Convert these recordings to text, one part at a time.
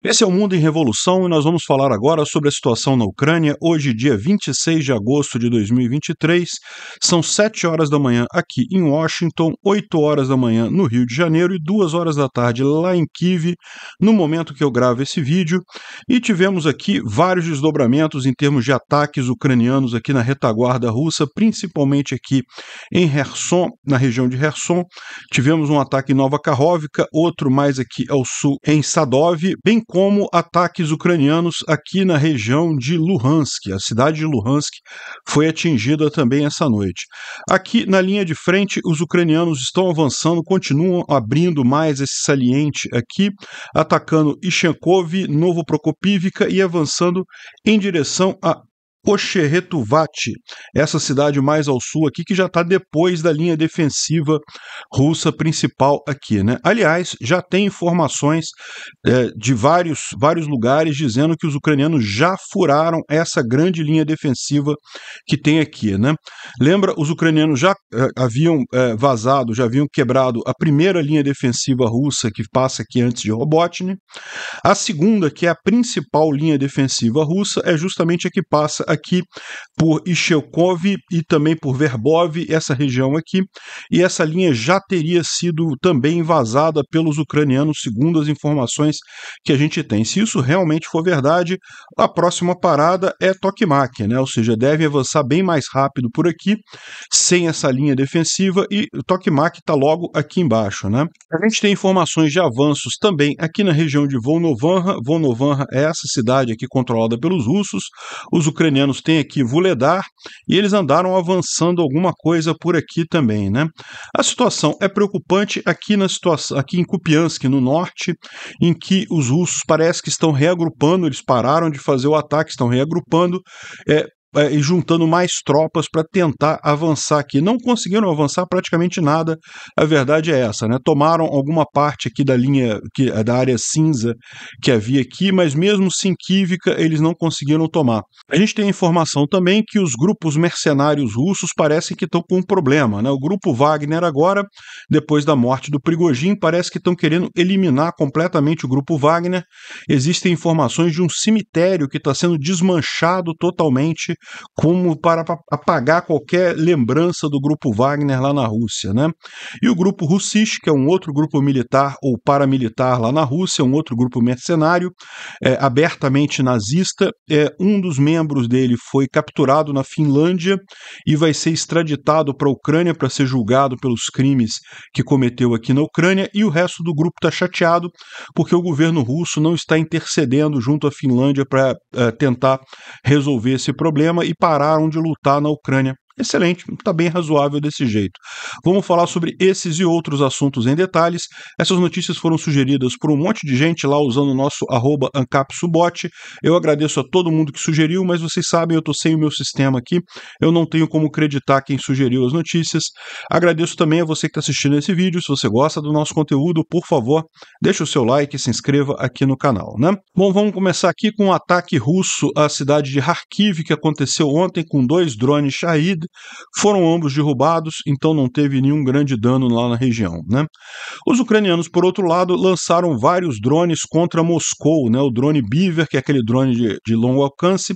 Esse é o Mundo em Revolução e nós vamos falar agora sobre a situação na Ucrânia. Hoje, dia 26 de agosto de 2023, são 7 horas da manhã aqui em Washington, 8 horas da manhã no Rio de Janeiro e 2 horas da tarde lá em Kyiv, no momento que eu gravo esse vídeo. E tivemos aqui vários desdobramentos em termos de ataques ucranianos aqui na retaguarda russa, principalmente aqui em Kherson, na região de Kherson. Tivemos um ataque em Nova Kakhovka, outro mais aqui ao sul em Sadov, bem como ataques ucranianos aqui na região de Luhansk. A cidade de Luhansk foi atingida também essa noite. Aqui na linha de frente, os ucranianos estão avançando, continuam abrindo mais esse saliente aqui, atacando Ishenkov, Novoprokopivka e avançando em direção a Ocheretuvati, essa cidade mais ao sul aqui, que já está depois da linha defensiva russa principal aqui, né? Aliás, já tem informações de vários lugares dizendo que os ucranianos já furaram essa grande linha defensiva que tem aqui, né? Lembra, os ucranianos já haviam vazado, já haviam quebrado a primeira linha defensiva russa que passa aqui antes de Robotny. A segunda, que é a principal linha defensiva russa, é justamente a que passa aqui por Ishelkov e também por Verbov, essa região aqui, e essa linha já teria sido também vazada pelos ucranianos, segundo as informações que a gente tem. Se isso realmente for verdade, a próxima parada é Tokmak, né? Ou seja, deve avançar bem mais rápido por aqui, sem essa linha defensiva, e Tokmak está logo aqui embaixo, né? A gente tem informações de avanços também aqui na região de Volnovanha. Volnovanha é essa cidade aqui controlada pelos russos. Os ucranianos têm aqui Vuhledar e eles andaram avançando alguma coisa por aqui também, né? A situação é preocupante aqui aqui em Kupiansk, no norte, em que os russos parece que estão reagrupando, eles pararam de fazer o ataque, estão reagrupando, e juntando mais tropas para tentar avançar aqui. Não conseguiram avançar praticamente nada, a verdade é essa, né? Tomaram alguma parte aqui da linha, da área cinza que havia aqui, mas mesmo Sinkivka eles não conseguiram tomar. A gente tem a informação também que os grupos mercenários russos parecem que estão com um problema, né? O grupo Wagner agora, depois da morte do Prigozhin, parece que estão querendo eliminar completamente o grupo Wagner. Existem informações de um cemitério que está sendo desmanchado totalmente, como para apagar qualquer lembrança do grupo Wagner lá na Rússia, né? E o grupo Russich, que é um outro grupo militar ou paramilitar lá na Rússia, um outro grupo mercenário, abertamente nazista, um dos membros dele foi capturado na Finlândia e vai ser extraditado para a Ucrânia para ser julgado pelos crimes que cometeu aqui na Ucrânia, e o resto do grupo está chateado porque o governo russo não está intercedendo junto à Finlândia para tentar resolver esse problema e pararam de lutar na Ucrânia. Excelente, está bem razoável desse jeito. Vamos falar sobre esses e outros assuntos em detalhes. Essas notícias foram sugeridas por um monte de gente lá usando o nosso @ancapsubot. Eu agradeço a todo mundo que sugeriu, mas vocês sabem, eu estou sem o meu sistema aqui, eu não tenho como acreditar quem sugeriu as notícias. Agradeço também a você que está assistindo esse vídeo. Se você gosta do nosso conteúdo, por favor, deixe o seu like e se inscreva aqui no canal, né? Bom, vamos começar aqui com um ataque russo à cidade de Kharkiv, que aconteceu ontem com 2 drones Shahid. Foram ambos derrubados, então não teve nenhum grande dano lá na região, né? Os ucranianos, por outro lado, lançaram vários drones contra Moscou, né? O drone Beaver, que é aquele drone de longo alcance.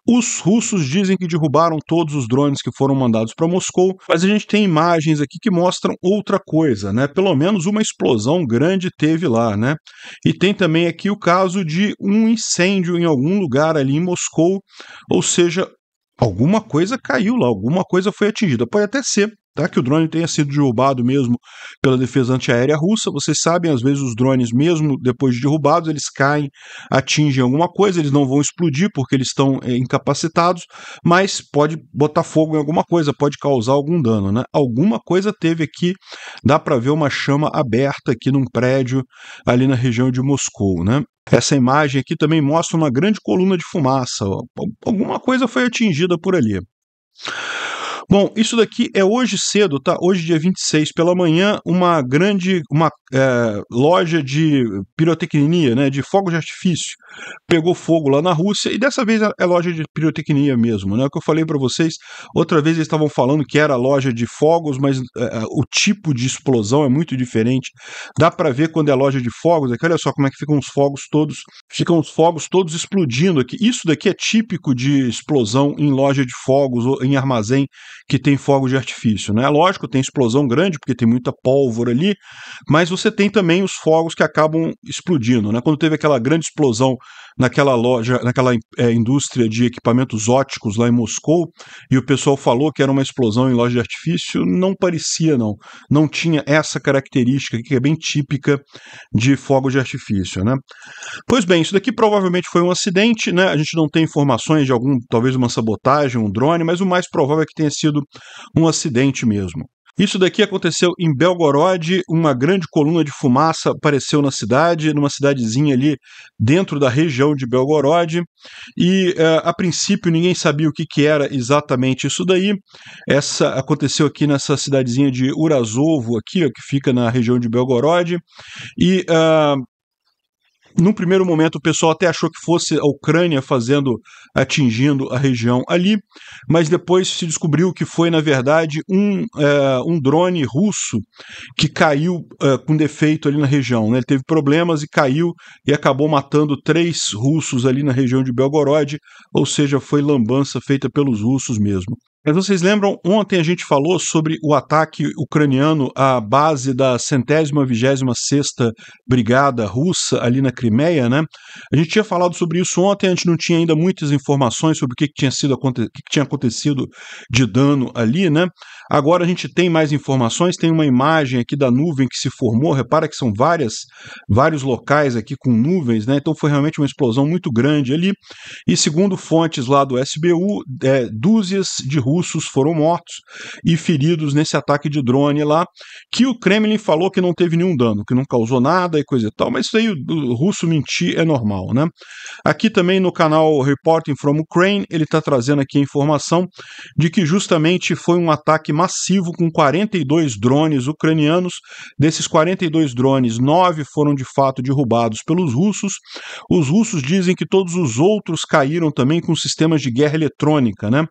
Os russos dizem que derrubaram todos os drones que foram mandados para Moscou, mas a gente tem imagens aqui que mostram outra coisa, né? Pelo menos uma explosão grande teve lá, né? E tem também aqui o caso de um incêndio em algum lugar ali em Moscou, ou seja, alguma coisa caiu lá, alguma coisa foi atingida. Pode até ser, tá, que o drone tenha sido derrubado mesmo pela defesa antiaérea russa. Vocês sabem, às vezes os drones, mesmo depois de derrubados, eles caem, atingem alguma coisa, eles não vão explodir porque eles estão incapacitados, mas pode botar fogo em alguma coisa, pode causar algum dano, né? Alguma coisa teve aqui, dá para ver uma chama aberta aqui num prédio ali na região de Moscou, né? Essa imagem aqui também mostra uma grande coluna de fumaça. Alguma coisa foi atingida por ali. Bom, isso daqui é hoje cedo, tá? Hoje, dia 26 pela manhã, uma loja de pirotecnia, né, de fogos de artifício, pegou fogo lá na Rússia, e dessa vez é loja de pirotecnia mesmo, né? O que eu falei para vocês, outra vez eles estavam falando que era loja de fogos, mas o tipo de explosão é muito diferente. Dá para ver quando é loja de fogos, aqui, olha só como é que ficam os fogos todos explodindo aqui. Isso daqui é típico de explosão em loja de fogos ou em armazém que tem fogos de artifício, né? Lógico, tem explosão grande porque tem muita pólvora ali, mas você tem também os fogos que acabam explodindo, né? Quando teve aquela grande explosão naquela loja, naquela indústria de equipamentos óticos lá em Moscou, e o pessoal falou que era uma explosão em loja de artifício, não parecia não tinha essa característica que é bem típica de fogos de artifício, né? Pois bem, isso daqui provavelmente foi um acidente, né? A gente não tem informações de talvez uma sabotagem, um drone, mas o mais provável é que tenha sido um acidente mesmo. Isso daqui aconteceu em Belgorod, uma grande coluna de fumaça apareceu na cidade, numa cidadezinha ali dentro da região de Belgorod, e a princípio ninguém sabia o que era exatamente isso daí. Essa aconteceu aqui nessa cidadezinha de Urazovo, aqui, ó, que fica na região de Belgorod, e num primeiro momento o pessoal até achou que fosse a Ucrânia atingindo a região ali, mas depois se descobriu que foi, na verdade, um drone russo que caiu com defeito ali na região, né? Ele teve problemas e caiu e acabou matando 3 russos ali na região de Belgorod, ou seja, foi lambança feita pelos russos mesmo. Mas vocês lembram, ontem a gente falou sobre o ataque ucraniano à base da 126ª Brigada Russa ali na Crimeia, né? A gente tinha falado sobre isso ontem, a gente não tinha ainda muitas informações sobre o que tinha acontecido de dano ali, né? Agora a gente tem mais informações, tem uma imagem aqui da nuvem que se formou, repara que são vários locais aqui com nuvens, né? Então foi realmente uma explosão muito grande ali, e segundo fontes lá do SBU, dúzias de russos foram mortos e feridos nesse ataque de drone lá, que o Kremlin falou que não teve nenhum dano, que não causou nada e coisa e tal, mas isso aí o russo mentir é normal, né? Aqui também no canal Reporting from Ukraine, ele está trazendo aqui a informação de que justamente foi um ataque massivo com 42 drones ucranianos. Desses 42 drones, 9 foram de fato derrubados pelos russos. Os russos dizem que todos os outros caíram também com sistemas de guerra eletrônica, né?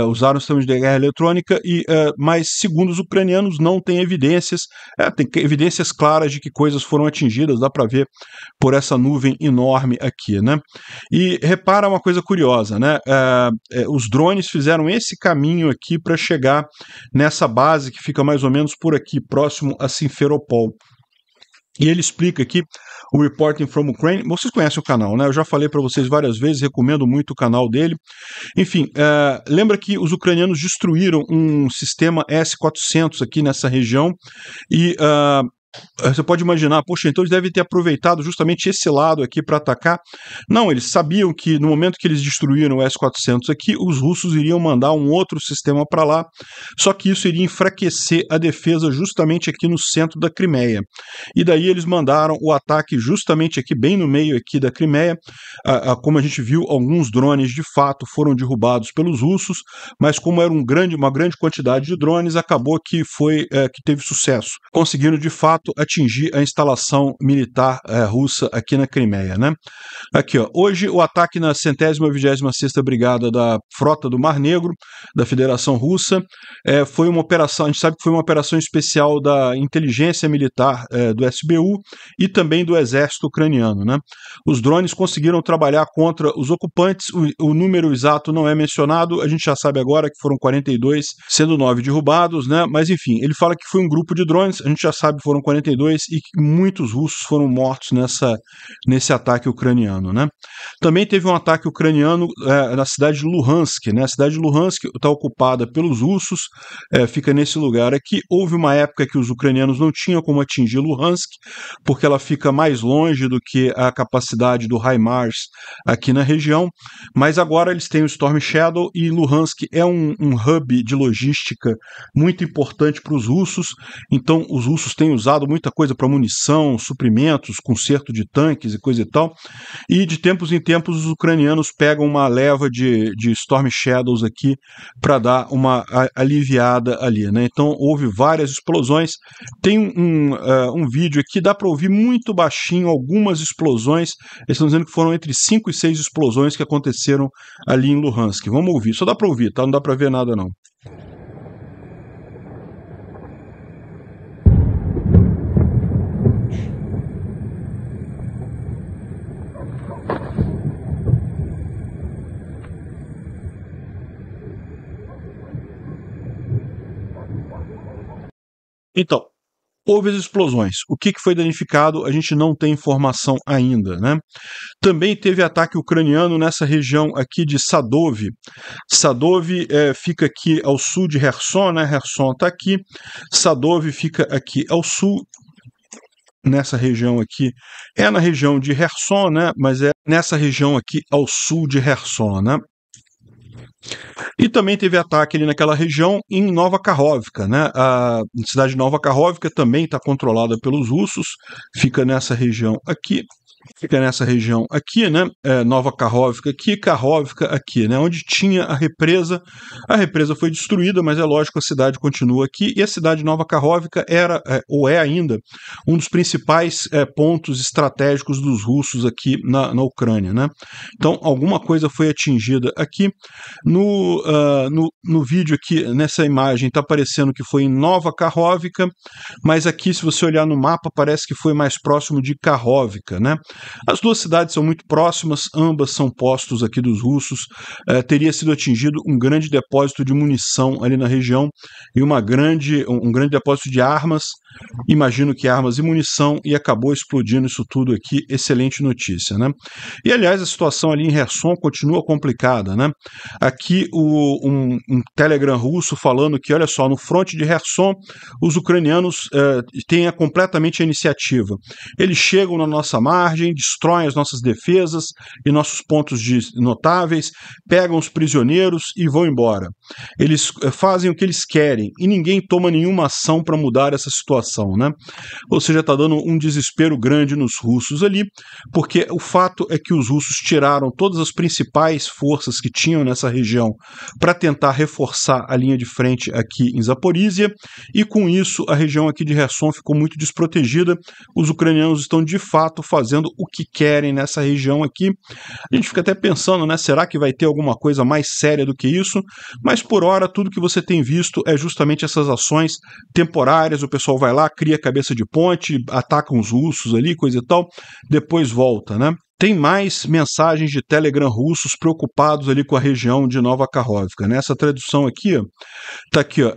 Usaram sistemas de guerra eletrônica, mas segundo os ucranianos não tem evidências, tem evidências claras de que coisas foram atingidas, dá para ver por essa nuvem enorme aqui, né? E repara uma coisa curiosa, né? Os drones fizeram esse caminho aqui para chegar nessa base que fica mais ou menos por aqui, próximo a Simferopol. E ele explica aqui, o Reporting from Ukraine, vocês conhecem o canal, né? Eu já falei para vocês várias vezes, recomendo muito o canal dele. Enfim, lembra que os ucranianos destruíram um sistema S-400 aqui nessa região, e você pode imaginar, poxa, então eles devem ter aproveitado justamente esse lado aqui para atacar. Não, eles sabiam que no momento que eles destruíram o S-400 aqui, os russos iriam mandar um outro sistema para lá, só que isso iria enfraquecer a defesa justamente aqui no centro da Crimeia. E daí eles mandaram o ataque justamente aqui, bem no meio aqui da Crimeia. Como a gente viu, alguns drones de fato foram derrubados pelos russos, mas como era uma grande quantidade de drones, acabou que teve sucesso. Conseguiram de fato atingir a instalação militar russa aqui na Crimeia, né? Aqui, ó, hoje o ataque na 126ª Brigada da Frota do Mar Negro, da Federação Russa, foi uma operação, a gente sabe que foi uma operação especial da inteligência militar do SBU e também do exército ucraniano, né? Os drones conseguiram trabalhar contra os ocupantes, o número exato não é mencionado, a gente já sabe agora que foram 42, sendo 9 derrubados, né? Mas enfim, ele fala que foi um grupo de drones, a gente já sabe que foram 42 e que muitos russos foram mortos nesse ataque ucraniano, né? Também teve um ataque ucraniano na cidade de Luhansk, né? A cidade de Luhansk está ocupada pelos russos, fica nesse lugar aqui. Houve uma época que os ucranianos não tinham como atingir Luhansk, porque ela fica mais longe do que a capacidade do HIMARS aqui na região, mas agora eles têm o Storm Shadow e Luhansk é um hub de logística muito importante para os russos, então os russos têm usado muita coisa para munição, suprimentos, conserto de tanques e coisa e tal, e de tempos em tempos os ucranianos pegam uma leva de Storm Shadows aqui para dar uma aliviada ali, né? Então houve várias explosões. Tem um vídeo aqui, dá para ouvir muito baixinho algumas explosões. Eles estão dizendo que foram entre 5 e 6 explosões que aconteceram ali em Luhansk. Vamos ouvir, só dá para ouvir, tá? Não dá para ver nada não. Então, houve as explosões. O que foi danificado, a gente não tem informação ainda, né? Também teve ataque ucraniano nessa região aqui de Sadov. Sadov fica aqui ao sul de Kherson, né? Kherson está aqui. Sadov fica aqui ao sul, nessa região aqui. É na região de Kherson, né? Mas é nessa região aqui ao sul de Kherson, né? E também teve ataque ali naquela região em Nova Kakhovka, né? A cidade de Nova Kakhovka também está controlada pelos russos, fica nessa região aqui. Fica nessa região aqui, né? Nova Kakhovka aqui, né? Onde tinha a represa. A represa foi destruída, mas é lógico, a cidade continua aqui. E a cidade de Nova Kakhovka era, ou é ainda, um dos principais pontos estratégicos dos russos aqui na Ucrânia, né? Então, alguma coisa foi atingida aqui. No vídeo aqui, nessa imagem, está aparecendo que foi em Nova Kakhovka, mas aqui, se você olhar no mapa, parece que foi mais próximo de Kakhovka, né? As duas cidades são muito próximas, ambas são postos aqui dos russos. Teria sido atingido um grande depósito de munição ali na região e um grande depósito de armas, imagino que armas e munição, e acabou explodindo isso tudo aqui. Excelente notícia, né? E aliás, a situação ali em Kherson continua complicada, né? Aqui um Telegram russo falando que, olha só, no fronte de Kherson os ucranianos têm completamente a iniciativa. Eles chegam na nossa margem, destroem as nossas defesas e nossos pontos notáveis, pegam os prisioneiros e vão embora. Eles fazem o que eles querem e ninguém toma nenhuma ação para mudar essa situação, né? Ou seja, está dando um desespero grande nos russos ali, porque o fato é que os russos tiraram todas as principais forças que tinham nessa região para tentar reforçar a linha de frente aqui em Zaporísia, e com isso a região aqui de Kherson ficou muito desprotegida. Os ucranianos estão de fato fazendo o que querem nessa região aqui. A gente fica até pensando, né, será que vai ter alguma coisa mais séria do que isso? Mas por hora tudo que você tem visto é justamente essas ações temporárias. O pessoal vai lá, cria cabeça de ponte, atacam os russos ali, coisa e tal, depois volta, né? Tem mais mensagens de Telegram russos preocupados ali com a região de Nova Kakhovka, né? Essa tradução aqui, ó, tá aqui, ó,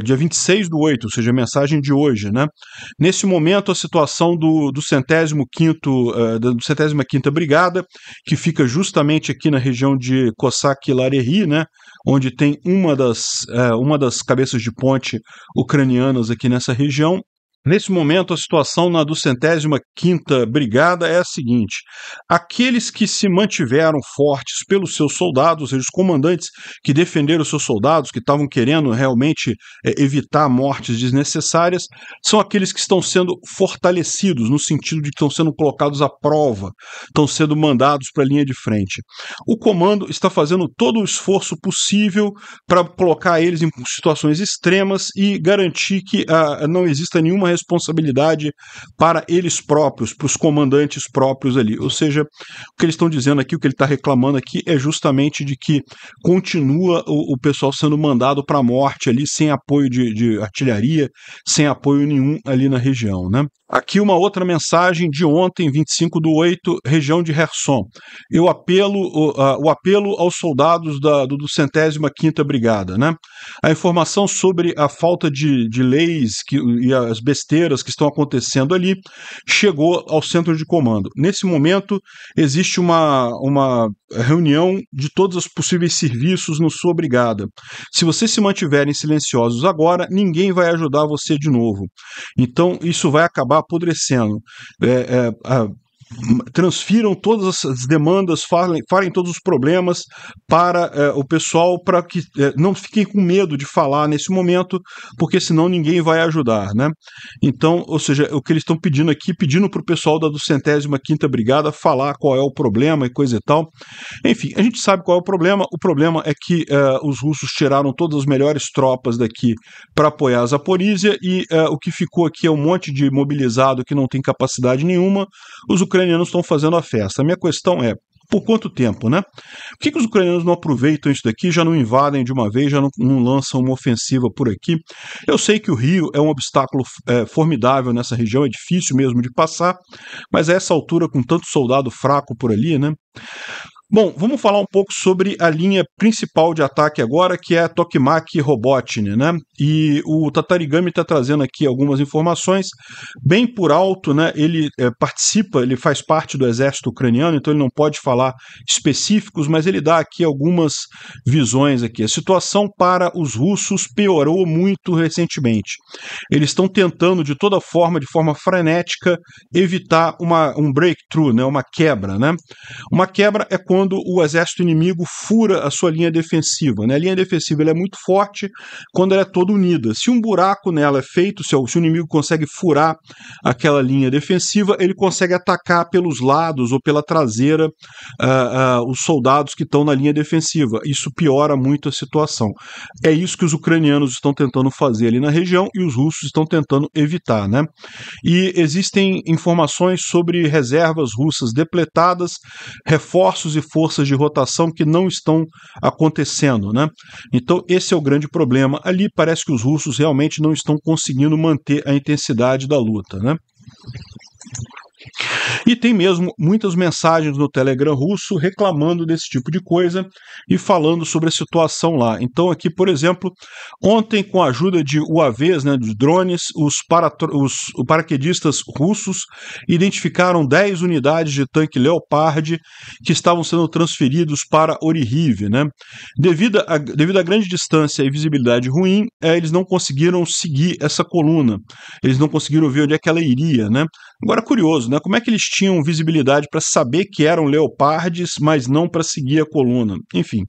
dia 26/8, ou seja, a mensagem de hoje, né? Nesse momento, a situação do 105ª Brigada, que fica justamente aqui na região de Cossack-Larehy, né? Onde tem uma das cabeças de ponte ucranianas aqui nessa região. Nesse momento, a situação na 205ª Brigada é a seguinte: aqueles que se mantiveram fortes pelos seus soldados, ou seja, os comandantes que defenderam os seus soldados, que estavam querendo realmente evitar mortes desnecessárias, são aqueles que estão sendo fortalecidos, no sentido de que estão sendo colocados à prova, estão sendo mandados para a linha de frente. O comando está fazendo todo o esforço possível para colocar eles em situações extremas e garantir que não exista nenhuma responsabilidade para eles próprios, para os comandantes próprios ali. Ou seja, o que eles estão dizendo aqui, o que ele está reclamando aqui é justamente de que continua o pessoal sendo mandado para a morte ali, sem apoio de artilharia, sem apoio nenhum ali na região, né? Aqui uma outra mensagem de ontem, 25/8, região de Kherson. O apelo aos soldados do 205ª Brigada, né? A informação sobre a falta de leis e as besteiras que estão acontecendo ali chegou ao centro de comando. Nesse momento, existe uma reunião de todos os possíveis serviços na sua brigada. Se vocês se mantiverem silenciosos agora, ninguém vai ajudar você de novo. Então, isso vai acabar apodrecendo. transfiram todas as demandas, falem todos os problemas para o pessoal, para que não fiquem com medo de falar nesse momento, porque senão ninguém vai ajudar, né? Então, ou seja, o que eles estão pedindo aqui, pedindo para o pessoal da 205ª Brigada falar qual é o problema e coisa e tal. Enfim, a gente sabe qual é o problema é que os russos tiraram todas as melhores tropas daqui para apoiar a Zaporísia e o que ficou aqui é um monte de mobilizado que não tem capacidade nenhuma. Os ucranianos estão fazendo a festa. A minha questão é, por quanto tempo, né? Por que os ucranianos não aproveitam isso daqui, já não invadem de uma vez, já não lançam uma ofensiva por aqui? Eu sei que o rio é um obstáculo formidável nessa região, é difícil mesmo de passar, mas a essa altura, com tanto soldado fraco por ali, né? Bom, vamos falar um pouco sobre a linha principal de ataque agora, que é a Tokmak e Robotny, né? E o Tatarigami está trazendo aqui algumas informações, bem por alto, né? Ele participa, ele faz parte do exército ucraniano, então ele não pode falar específicos, mas ele dá aqui algumas visões aqui. A situação para os russos piorou muito recentemente. Eles estão tentando, de toda forma, de forma frenética, evitar um breakthrough, né? Uma quebra, né? Uma quebra é quando o exército inimigo fura a sua linha defensiva, né? A linha defensiva ela é muito forte quando ela é toda unida. Se um buraco nela é feito, se o inimigo consegue furar aquela linha defensiva, ele consegue atacar pelos lados ou pela traseira os soldados que estão na linha defensiva. Isso piora muito a situação. É isso que os ucranianos estão tentando fazer ali na região e os russos estão tentando evitar, né? E existem informações sobre reservas russas depletadas, reforços e forças de rotação que não estão acontecendo, né? Então esse é o grande problema. Ali parece que os russos realmente não estão conseguindo manter a intensidade da luta, né? E tem mesmo muitas mensagens no Telegram russo reclamando desse tipo de coisa e falando sobre a situação lá. Então aqui, por exemplo, ontem com a ajuda de UAVs, né, de drones, os paraquedistas russos identificaram 10 unidades de tanque Leopard que estavam sendo transferidos para Orihiv, né? Devido à grande distância e visibilidade ruim, eles não conseguiram seguir essa coluna. Eles não conseguiram ver onde é que ela iria, né? Agora, curioso, né? Como é que eles tinham visibilidade para saber que eram leopardes, mas não para seguir a coluna? Enfim,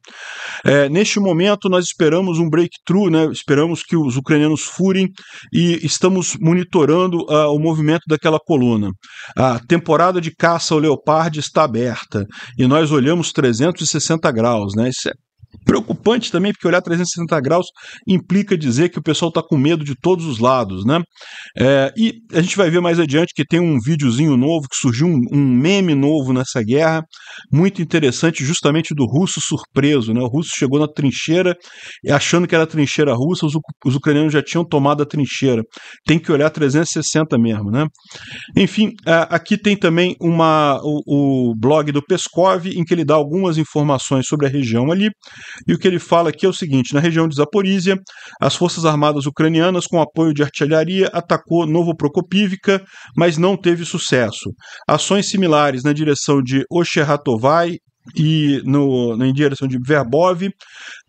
neste momento nós esperamos um breakthrough, né? Esperamos que os ucranianos furem e estamos monitorando o movimento daquela coluna. A temporada de caça ao leoparde está aberta e nós olhamos 360 graus, né? Isso é preocupante também, porque olhar 360 graus implica dizer que o pessoal está com medo de todos os lados, né? E a gente vai ver mais adiante que tem um videozinho novo, que surgiu um meme novo nessa guerra, muito interessante, justamente do russo surpreso, né? O russo chegou na trincheira achando que era a trincheira russa, os ucranianos já tinham tomado a trincheira. Tem que olhar 360 mesmo, né? Enfim, aqui tem também o blog do Peskov, em que ele dá algumas informações sobre a região ali. E o que ele fala aqui é o seguinte: na região de Zaporísia, as forças armadas ucranianas, com apoio de artilharia, atacou Novoprokopivka, mas não teve sucesso. Ações similares na direção de Osheratovai e em direção de Verbov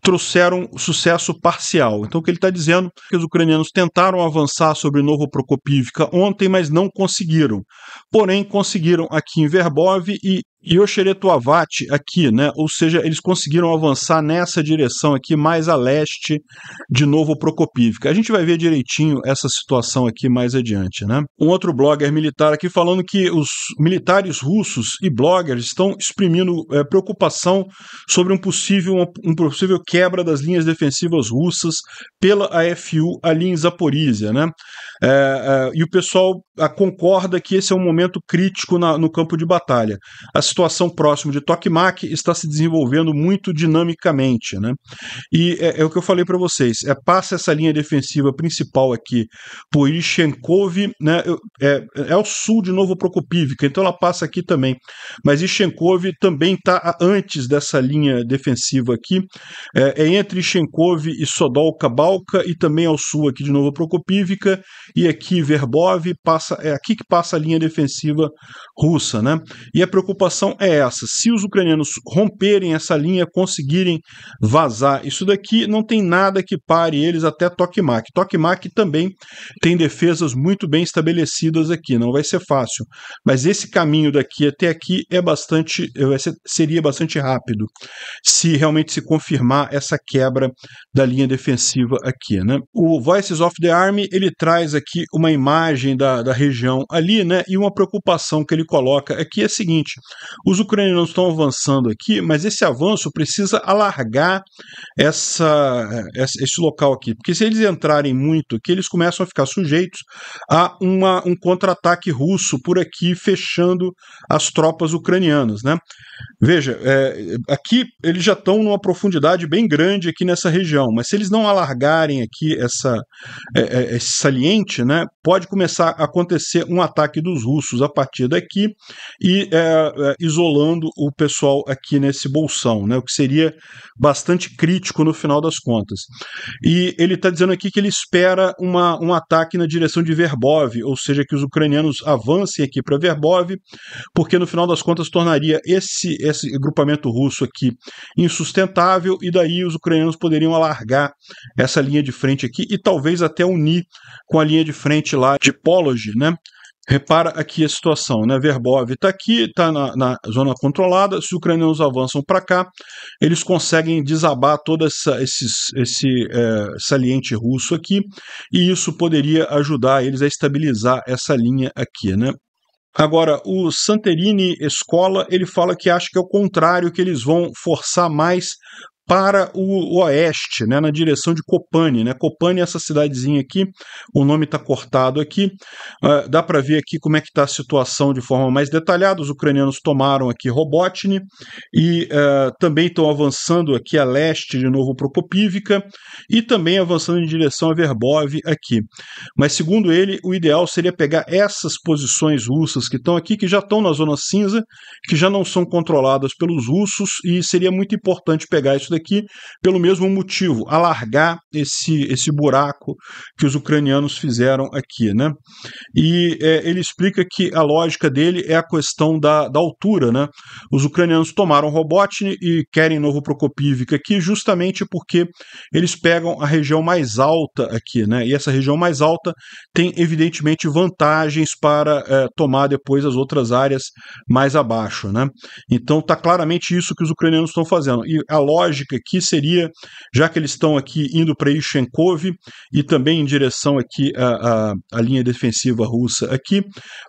trouxeram sucesso parcial. Então o que ele está dizendo é que os ucranianos tentaram avançar sobre Novoprokopivka ontem, mas não conseguiram. Porém, conseguiram aqui em Verbov e Osheratovai aqui, né? Ou seja, eles conseguiram avançar nessa direção aqui, mais a leste de Novoprokopivka. A gente vai ver direitinho essa situação aqui mais adiante, né? Um outro blogger militar aqui falando que os militares russos e bloggers estão exprimindo preocupação sobre um possível quebra das linhas defensivas russas pela AFU ali em Zaporísia, né? E o pessoal concorda que esse é um momento crítico no campo de batalha. A situação próxima de Tokmak está se desenvolvendo muito dinamicamente, né? E é o que eu falei para vocês, passa essa linha defensiva principal aqui por Ishenkov, né? É ao sul de Novoprokopivka, então ela passa aqui também, mas Ishenkov também está antes dessa linha defensiva aqui, entre Ishenkov e Sodolka-Balka e também ao sul aqui de Novoprokopivka, e aqui Verbov, é aqui que passa a linha defensiva russa, né? E a preocupação situação é essa: se os ucranianos romperem essa linha, conseguirem vazar isso daqui, não tem nada que pare eles até Tokmak. Tokmak também tem defesas muito bem estabelecidas aqui, não vai ser fácil, mas esse caminho daqui até aqui seria bastante rápido, se realmente se confirmar essa quebra da linha defensiva aqui, né? O Voices of the Army, ele traz aqui uma imagem da região ali, né? E uma preocupação que ele coloca aqui é a seguinte: os ucranianos estão avançando aqui, mas esse avanço precisa alargar esse local aqui, porque se eles entrarem muito aqui, eles começam a ficar sujeitos a um contra-ataque russo por aqui, fechando as tropas ucranianas, né? Veja, aqui eles já estão numa profundidade bem grande aqui nessa região, mas se eles não alargarem aqui esse saliente, né, pode começar a acontecer um ataque dos russos a partir daqui e isolando o pessoal aqui nesse bolsão, né, o que seria bastante crítico no final das contas. E ele está dizendo aqui que ele espera um ataque na direção de Verbov, ou seja, que os ucranianos avancem aqui para Verbov, porque no final das contas tornaria esse agrupamento russo aqui insustentável, e daí os ucranianos poderiam alargar essa linha de frente aqui e talvez até unir com a linha de frente lá de Polozh, né? Repara aqui a situação, né? Verbov está aqui, está na zona controlada. Se os ucranianos avançam para cá, eles conseguem desabar todo esse saliente russo aqui, e isso poderia ajudar eles a estabilizar essa linha aqui, né? Agora, o Santerini Escola, ele fala que acha que é o contrário, que eles vão forçar mais para o oeste, né, na direção de Kopani, né? Kopani é essa cidadezinha aqui, o nome está cortado aqui, dá para ver aqui como é que está a situação de forma mais detalhada. Os ucranianos tomaram aqui Robotny e também estão avançando aqui a leste de novo Prokopivka e também avançando em direção a Verbov aqui. Mas segundo ele, o ideal seria pegar essas posições russas que estão aqui, que já estão na zona cinza, que já não são controladas pelos russos, e seria muito importante pegar isso daqui pelo mesmo motivo, alargar esse buraco que os ucranianos fizeram aqui, né? E ele explica que a lógica dele é a questão da altura, né? Os ucranianos tomaram Robotny e querem Novo Prokopivka aqui justamente porque eles pegam a região mais alta aqui, né? E essa região mais alta tem evidentemente vantagens para tomar depois as outras áreas mais abaixo, né? Então está claramente isso que os ucranianos estão fazendo. E a lógica aqui seria, já que eles estão aqui indo para Ishenkov e também em direção aqui à linha defensiva russa aqui,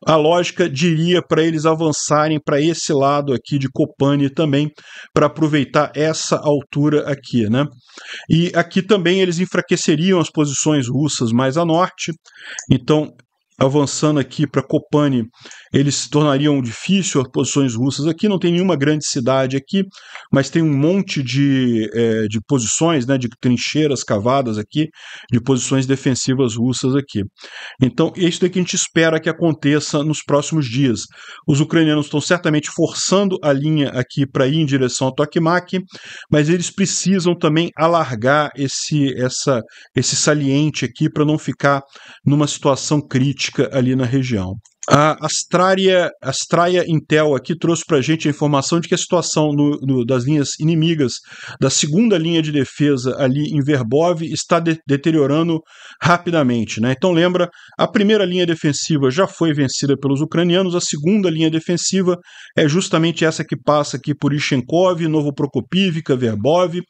a lógica diria para eles avançarem para esse lado aqui de Kopani também, para aproveitar essa altura aqui, né? E aqui também eles enfraqueceriam as posições russas mais a norte, então avançando aqui para Kopani, eles tornariam difícil as posições russas aqui. Não tem nenhuma grande cidade aqui, mas tem um monte de posições, né, de trincheiras cavadas aqui, de posições defensivas russas aqui. Então, é isso daqui que a gente espera que aconteça nos próximos dias. Os ucranianos estão certamente forçando a linha aqui para ir em direção a Tokmak, mas eles precisam também alargar esse saliente aqui para não ficar numa situação crítica ali na região. A Astraia Intel aqui trouxe para a gente a informação de que a situação das linhas inimigas da segunda linha de defesa ali em Verbov está deteriorando rapidamente, né? Então lembra, a primeira linha defensiva já foi vencida pelos ucranianos, a segunda linha defensiva é justamente essa que passa aqui por Ishenkov, Novo Prokopivka, Verbov,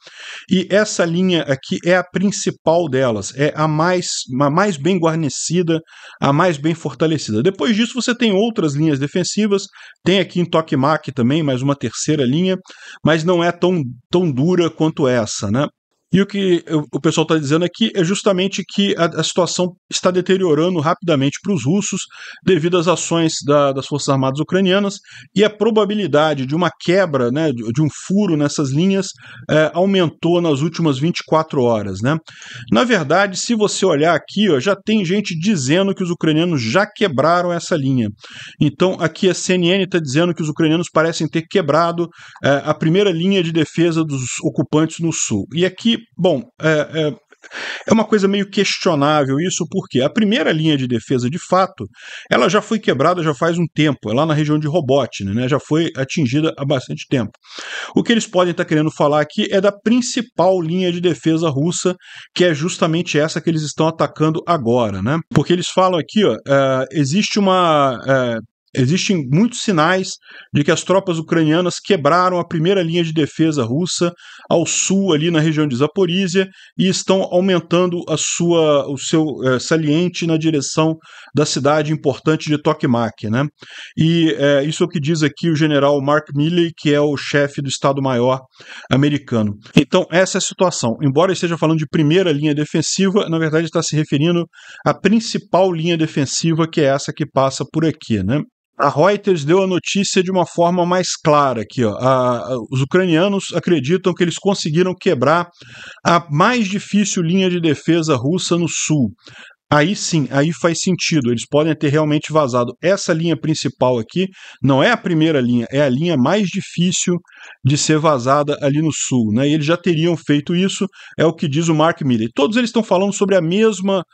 e essa linha aqui é a principal delas, é a mais bem guarnecida, a mais bem fortalecida. Depois disso você tem outras linhas defensivas, tem aqui em Tokmak também mais uma terceira linha, mas não é tão dura quanto essa, né? E o que o pessoal está dizendo aqui é justamente que a situação está deteriorando rapidamente para os russos devido às ações das Forças Armadas ucranianas, e a probabilidade de uma quebra, né, de um furo nessas linhas aumentou nas últimas 24 horas. Né? Na verdade, se você olhar aqui, ó, já tem gente dizendo que os ucranianos já quebraram essa linha. Então aqui a CNN está dizendo que os ucranianos parecem ter quebrado a primeira linha de defesa dos ocupantes no sul. E aqui, bom, É uma coisa meio questionável isso, porque a primeira linha de defesa, de fato, ela já foi quebrada já faz um tempo, é lá na região de Robotnik, né? Já foi atingida há bastante tempo. O que eles podem estar querendo falar aqui é da principal linha de defesa russa, que é justamente essa que eles estão atacando agora, né? Porque eles falam aqui, ó, existem muitos sinais de que as tropas ucranianas quebraram a primeira linha de defesa russa ao sul, ali na região de Zaporísia, e estão aumentando o seu saliente na direção da cidade importante de Tokmak, né? E isso é o que diz aqui o general Mark Milley, que é o chefe do Estado-Maior americano. Então, essa é a situação. Embora ele esteja falando de primeira linha defensiva, na verdade está se referindo à principal linha defensiva, que é essa que passa por aqui, né? A Reuters deu a notícia de uma forma mais clara aqui, ó. Os ucranianos acreditam que eles conseguiram quebrar a mais difícil linha de defesa russa no sul. Aí sim, aí faz sentido, eles podem ter realmente vazado. Essa linha principal aqui não é a primeira linha, é a linha mais difícil de ser vazada ali no sul, né? E eles já teriam feito isso, é o que diz o Mark Milley. Todos eles estão falando sobre a mesma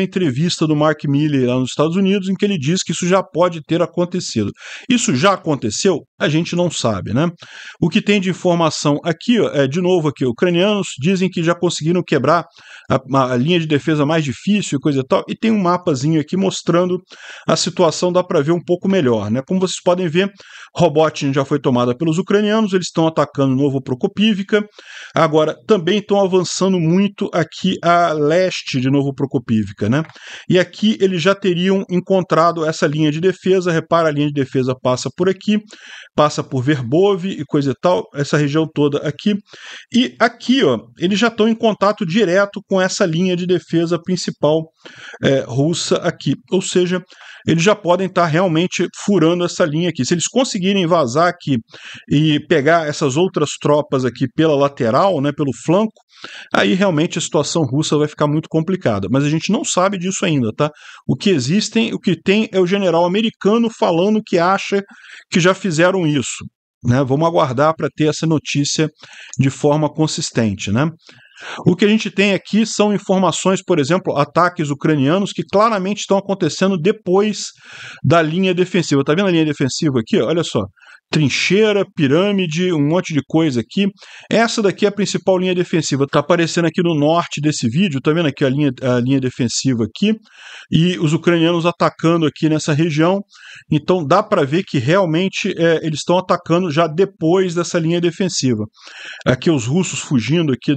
entrevista do Mark Milley lá nos Estados Unidos, em que ele diz que isso já pode ter acontecido. Isso já aconteceu? A gente não sabe, né? O que tem de informação aqui, ó, de novo aqui, ucranianos dizem que já conseguiram quebrar a linha de defesa mais difícil, coisa e tal, e tem um mapazinho aqui mostrando a situação, dá para ver um pouco melhor, né? Como vocês podem ver, Robotnik já foi tomada pelos ucranianos, eles estão atacando Novo Prokopivka, agora também estão avançando muito aqui a leste de Novo Prokopivka, né? E aqui eles já teriam encontrado essa linha de defesa, repara, a linha de defesa passa por aqui, passa por Verbov e coisa e tal, essa região toda aqui, e aqui, ó, eles já estão em contato direto com essa linha de defesa principal russa aqui, ou seja, eles já podem estar realmente furando essa linha aqui. Se eles conseguirem vazar aqui e pegar essas outras tropas aqui pela lateral, né, pelo flanco, aí realmente a situação russa vai ficar muito complicada. Mas a gente não sabe disso ainda, tá? O que tem é o general americano falando que acha que já fizeram isso, né? Vamos aguardar para ter essa notícia de forma consistente, né? O que a gente tem aqui são informações, por exemplo, ataques ucranianos que claramente estão acontecendo depois da linha defensiva. Tá vendo a linha defensiva aqui? Olha só. Trincheira, pirâmide, um monte de coisa aqui. Essa daqui é a principal linha defensiva. Tá aparecendo aqui no norte desse vídeo, tá vendo aqui a linha defensiva aqui, e os ucranianos atacando aqui nessa região. Então dá para ver que realmente eles estão atacando já depois dessa linha defensiva. Aqui os russos fugindo aqui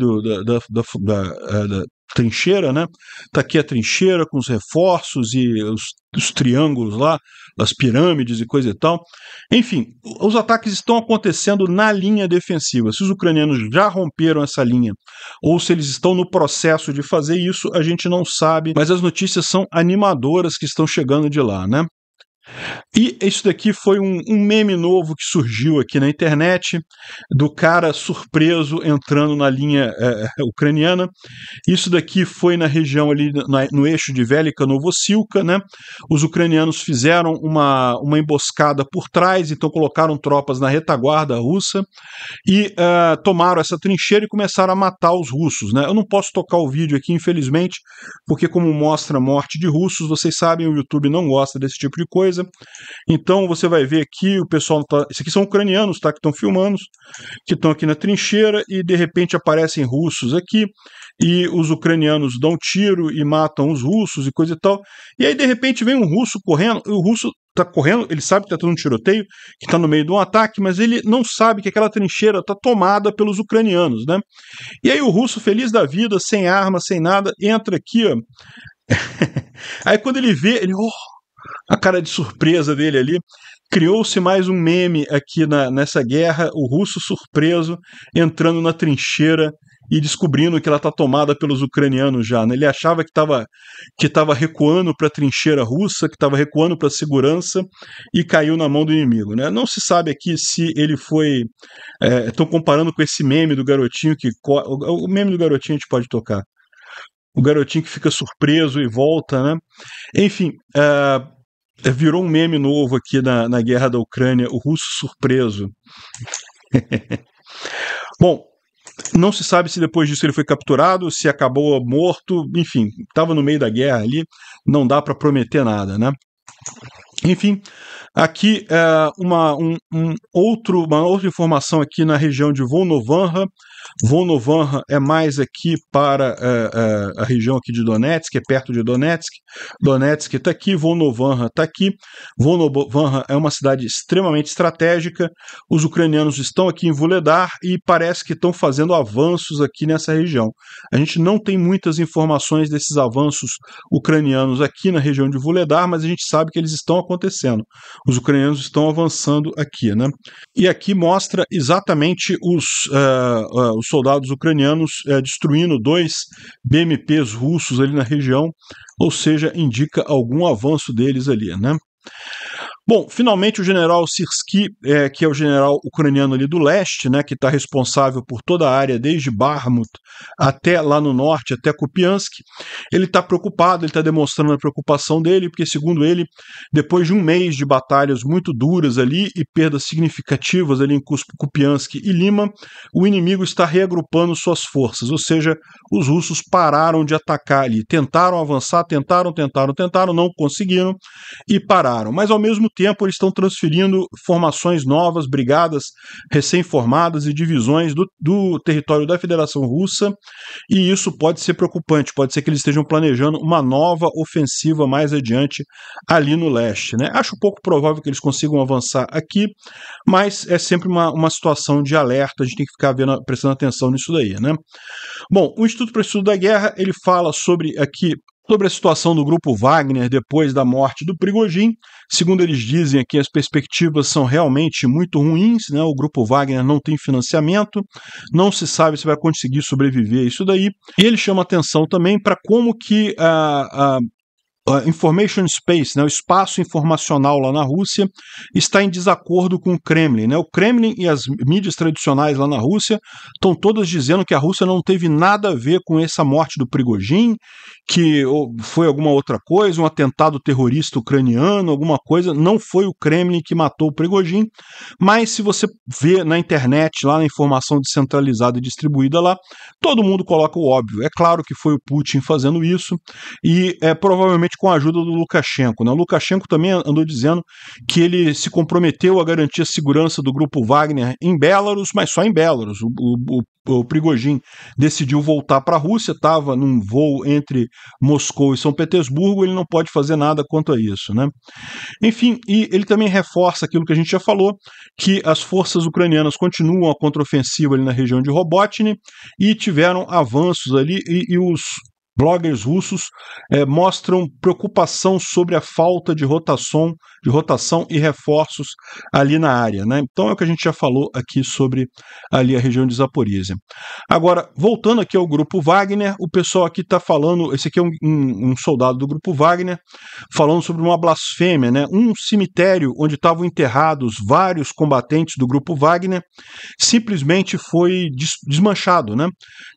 da trincheira, né? Tá aqui a trincheira com os reforços e os triângulos lá, as pirâmides e coisa e tal. Enfim, os ataques estão acontecendo na linha defensiva. Se os ucranianos já romperam essa linha ou se eles estão no processo de fazer isso, a gente não sabe, mas as notícias são animadoras que estão chegando de lá, né? E isso daqui foi um meme novo que surgiu aqui na internet, do cara surpreso entrando na linha ucraniana. Isso daqui foi na região ali, no eixo de Velika Novossilka, né? Os ucranianos fizeram uma emboscada por trás, então colocaram tropas na retaguarda russa e tomaram essa trincheira e começaram a matar os russos, né? Eu não posso tocar o vídeo aqui, infelizmente, porque como mostra morte de russos, vocês sabem, o YouTube não gosta desse tipo de coisa. Então você vai ver aqui, o pessoal tá. Isso aqui são ucranianos, tá? Que estão filmando, que estão aqui na trincheira, e de repente aparecem russos aqui, e os ucranianos dão tiro e matam os russos e coisa e tal. E aí, de repente, vem um russo correndo, e o russo tá correndo, ele sabe que tá tendo um tiroteio, que tá no meio de um ataque, mas ele não sabe que aquela trincheira tá tomada pelos ucranianos, né? E aí o russo, feliz da vida, sem arma, sem nada, entra aqui, ó. Aí quando ele vê, ele... a cara de surpresa dele ali, criou-se mais um meme aqui nessa guerra, o russo surpreso entrando na trincheira e descobrindo que ela está tomada pelos ucranianos já, né? Ele achava que estava recuando para a trincheira russa, que estava recuando para a segurança e caiu na mão do inimigo, né? Não se sabe aqui se ele foi... Estão comparando com esse meme do garotinho que... O meme do garotinho a gente pode tocar. O garotinho que fica surpreso e volta, né? Enfim, virou um meme novo aqui na guerra da Ucrânia, o russo surpreso. Bom, Não se sabe se depois disso ele foi capturado, se acabou morto, enfim, estava no meio da guerra ali, não dá para prometer nada, né? Enfim, aqui uma outra informação aqui na região de Volnovanha. Volnovanha é mais aqui para a região aqui de Donetsk, é perto de Donetsk. Donetsk está aqui, Volnovanha está aqui. Volnovanha é uma cidade extremamente estratégica. Os ucranianos estão aqui em Vuhledar e parece que estão fazendo avanços aqui nessa região. A gente não tem muitas informações desses avanços ucranianos aqui na região de Vuhledar, mas a gente sabe que eles estão acontecendo. Os ucranianos estão avançando aqui, né? E aqui mostra exatamente os soldados ucranianos destruindo 2 BMPs russos ali na região, ou seja, indica algum avanço deles ali, né? Bom, finalmente o general Syrskyi, que é o general ucraniano ali do leste, né, que está responsável por toda a área desde Bakhmut até lá no norte, até Kupiansk, ele está preocupado, ele está demonstrando a preocupação dele, porque segundo ele, depois de um mês de batalhas muito duras ali e perdas significativas ali em Kupiansk e Lima, o inimigo está reagrupando suas forças, ou seja, os russos pararam de atacar ali, tentaram avançar, tentaram, não conseguiram e pararam, mas ao mesmo tempo eles estão transferindo formações novas, brigadas recém-formadas e divisões do território da Federação Russa, e isso pode ser preocupante, pode ser que eles estejam planejando uma nova ofensiva mais adiante ali no leste, né? Acho pouco provável que eles consigam avançar aqui, mas é sempre uma situação de alerta, a gente tem que ficar prestando atenção nisso daí, né? Bom, o Instituto para o Estudo da Guerra, ele fala sobre a situação do grupo Wagner depois da morte do Prigozhin. Segundo eles dizem aqui, as perspectivas são realmente muito ruins, né? O grupo Wagner não tem financiamento, não se sabe se vai conseguir sobreviver a isso daí. E ele chama atenção também para como que a information space, né, o espaço informacional lá na Rússia, está em desacordo com o Kremlin, né? O Kremlin e as mídias tradicionais lá na Rússia estão todas dizendo que a Rússia não teve nada a ver com essa morte do Prigozhin, que foi alguma outra coisa, um atentado terrorista ucraniano, alguma coisa, não foi o Kremlin que matou o Prigozhin, mas se você vê na internet, lá na informação descentralizada e distribuída lá, todo mundo coloca o óbvio. É claro que foi o Putin fazendo isso, e provavelmente com a ajuda do Lukashenko, né? O Lukashenko também andou dizendo que ele se comprometeu a garantir a segurança do grupo Wagner em Belarus, mas só em Belarus. O Prigozhin decidiu voltar para a Rússia, estava num voo entre Moscou e São Petersburgo, ele não pode fazer nada quanto a isso, né? Enfim, e ele também reforça aquilo que a gente já falou, que as forças ucranianas continuam a contraofensiva ali na região de Robotyne e tiveram avanços ali, e os bloggers russos mostram preocupação sobre a falta de rotação e reforços ali na área, né? Então é o que a gente já falou aqui sobre ali a região de Zaporizhia. Agora, voltando aqui ao grupo Wagner, o pessoal aqui está falando, esse aqui é um soldado do grupo Wagner, falando sobre uma blasfêmia, né? Um cemitério onde estavam enterrados vários combatentes do grupo Wagner simplesmente foi desmanchado, né?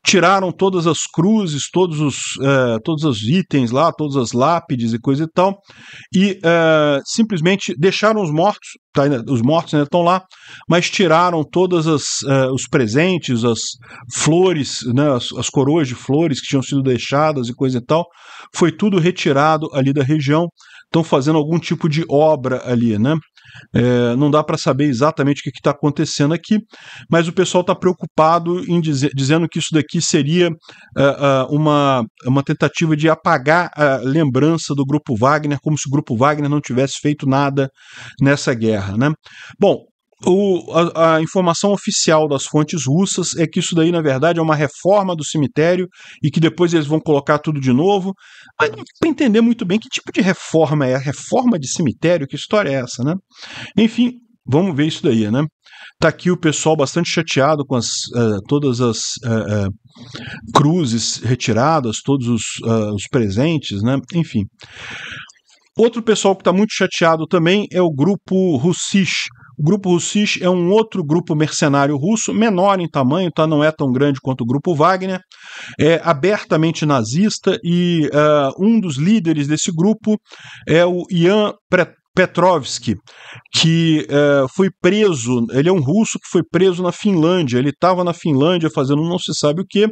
Tiraram todas as cruzes, todos os itens lá, todas as lápides e coisa e tal, e simplesmente deixaram os mortos, tá, os mortos ainda estão lá, mas tiraram todas os presentes, as flores, né, as coroas de flores que tinham sido deixadas e coisa e tal, foi tudo retirado ali da região, estão fazendo algum tipo de obra ali, né? Não dá para saber exatamente o que está acontecendo aqui, mas o pessoal está preocupado em dizendo que isso daqui seria uma tentativa de apagar a lembrança do grupo Wagner, como se o grupo Wagner não tivesse feito nada nessa guerra, né? Bom, a informação oficial das fontes russas é que isso daí, na verdade, é uma reforma do cemitério e que depois eles vão colocar tudo de novo. Mas não dá para entender muito bem que tipo de reforma é a reforma de cemitério, que história é essa, né? Enfim, vamos ver isso daí, né? Tá aqui o pessoal bastante chateado com todas as cruzes retiradas, todos os presentes, né? Enfim. Outro pessoal que está muito chateado também é o grupo Russich. O grupo Russich é um outro grupo mercenário russo, menor em tamanho, tá? Não é tão grande quanto o grupo Wagner, é abertamente nazista e um dos líderes desse grupo é o Ian Petrovski, que foi preso, ele é um russo que foi preso na Finlândia, ele estava na Finlândia fazendo não se sabe o que,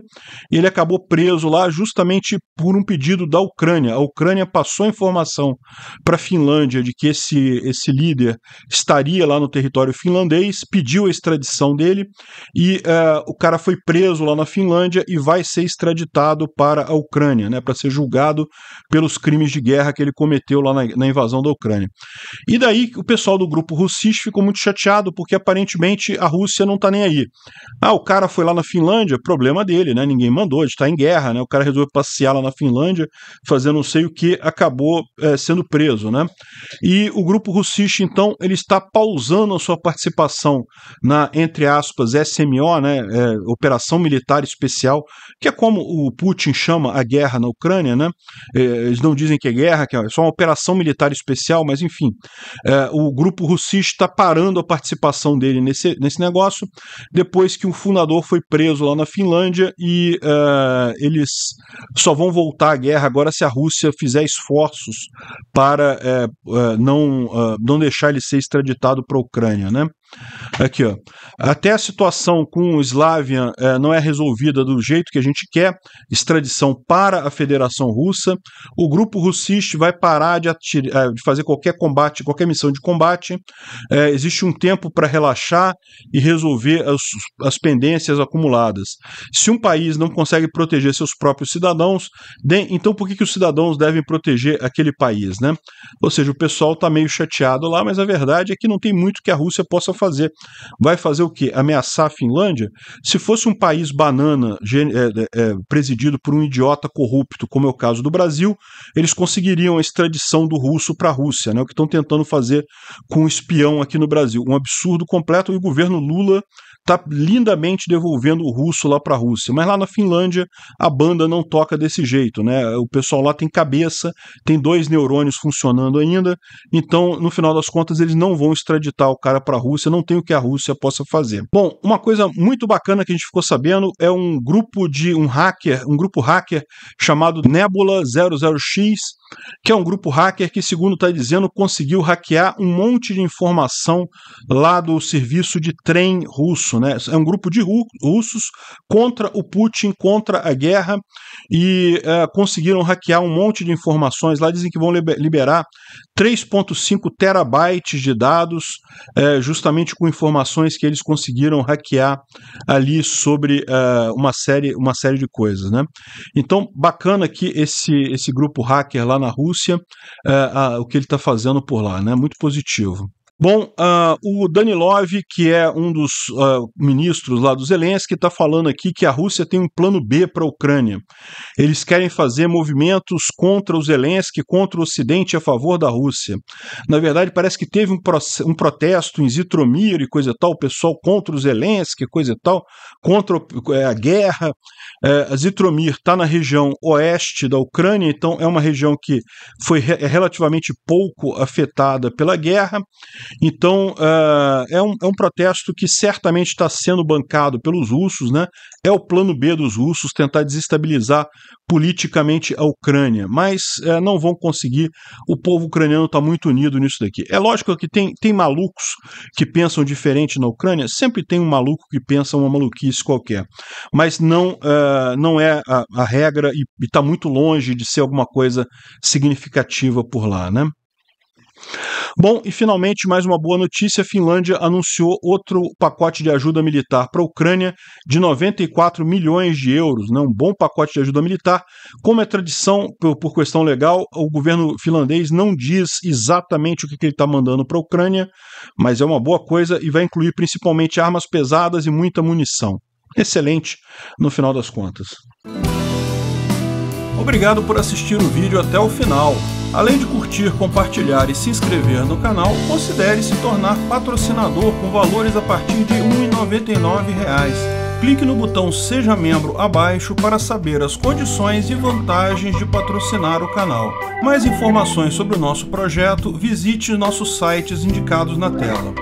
e ele acabou preso lá justamente por um pedido da Ucrânia. A Ucrânia passou a informação para a Finlândia de que esse líder estaria lá no território finlandês, pediu a extradição dele, e o cara foi preso lá na Finlândia e vai ser extraditado para a Ucrânia, né, para ser julgado pelos crimes de guerra que ele cometeu lá na invasão da Ucrânia. E daí o pessoal do grupo Russich ficou muito chateado, porque aparentemente a Rússia não está nem aí. O cara foi lá na Finlândia, problema dele, né? Ninguém mandou, ele está em guerra, né? O cara resolveu passear lá na Finlândia, fazendo não sei o que, acabou sendo preso, né? E o grupo Russich, então, ele está pausando a sua participação na, entre aspas, SMO, né? Operação Militar Especial, que é como o Putin chama a guerra na Ucrânia, né? Eles não dizem que é guerra, que é só uma operação militar especial, mas enfim, o grupo Russich está parando a participação dele nesse negócio, depois que o fundador foi preso lá na Finlândia, e eles só vão voltar à guerra agora se a Rússia fizer esforços para não deixar ele ser extraditado para a Ucrânia, né? Aqui, ó. Até a situação com o Slavyan não é resolvida do jeito que a gente quer, extradição para a Federação Russa. O grupo Russich vai parar de fazer qualquer combate, qualquer missão de combate. Existe um tempo para relaxar e resolver as pendências acumuladas. Se um país não consegue proteger seus próprios cidadãos, então por que os cidadãos devem proteger aquele país, né? Ou seja, o pessoal está meio chateado lá, mas a verdade é que não tem muito que a Rússia possa fazer. Vai fazer o quê? Ameaçar a Finlândia? Se fosse um país banana presidido por um idiota corrupto, como é o caso do Brasil, eles conseguiriam a extradição do russo para a Rússia, né? O que estão tentando fazer com o espião aqui no Brasil. Um absurdo completo, e o governo Lula está lindamente devolvendo o russo lá para a Rússia. Mas lá na Finlândia a banda não toca desse jeito, né? O pessoal lá tem cabeça, tem 2 neurônios funcionando ainda, então no final das contas eles não vão extraditar o cara para a Rússia, não tem o que a Rússia possa fazer. Bom, uma coisa muito bacana que a gente ficou sabendo é um grupo hacker chamado Nebula 00X, que é um grupo hacker que, segundo está dizendo, conseguiu hackear um monte de informação lá do serviço de trem russo, né? É um grupo de russos contra o Putin, contra a guerra, e conseguiram hackear um monte de informações lá. Dizem que vão liberar 3,5 terabytes de dados, justamente com informações que eles conseguiram hackear ali sobre uma série de coisas, né? Então, bacana que esse grupo hacker lá na Rússia, o que ele está fazendo por lá, né? Muito positivo. Bom, o Danilov, que é um dos ministros lá do Zelensky, está falando aqui que a Rússia tem um plano B para a Ucrânia. Eles querem fazer movimentos contra o Zelensky, contra o Ocidente, a favor da Rússia. Na verdade, parece que teve um protesto em Zitomir e coisa e tal, o pessoal contra o Zelensky, coisa e tal, contra a guerra. A Zitomir está na região oeste da Ucrânia, então é uma região que foi relativamente pouco afetada pela guerra. Então, é um protesto que certamente está sendo bancado pelos russos, né? É o plano B dos russos, tentar desestabilizar politicamente a Ucrânia, mas não vão conseguir. O povo ucraniano está muito unido nisso daqui. É lógico que tem malucos que pensam diferente na Ucrânia, sempre tem um maluco que pensa uma maluquice qualquer, mas não é a regra, e está muito longe de ser alguma coisa significativa por lá, né? Bom, e finalmente mais uma boa notícia: a Finlândia anunciou outro pacote de ajuda militar para a Ucrânia de 94 milhões de euros, né? Um bom pacote de ajuda militar. Como é tradição, por questão legal, o governo finlandês não diz exatamente o que ele está mandando para a Ucrânia, mas é uma boa coisa e vai incluir principalmente armas pesadas e muita munição. Excelente no final das contas. Obrigado por assistir o vídeo até o final. Além de curtir, compartilhar e se inscrever no canal, considere se tornar patrocinador com valores a partir de R$ 1,99. Clique no botão Seja Membro abaixo para saber as condições e vantagens de patrocinar o canal. Mais informações sobre o nosso projeto, visite nossos sites indicados na tela.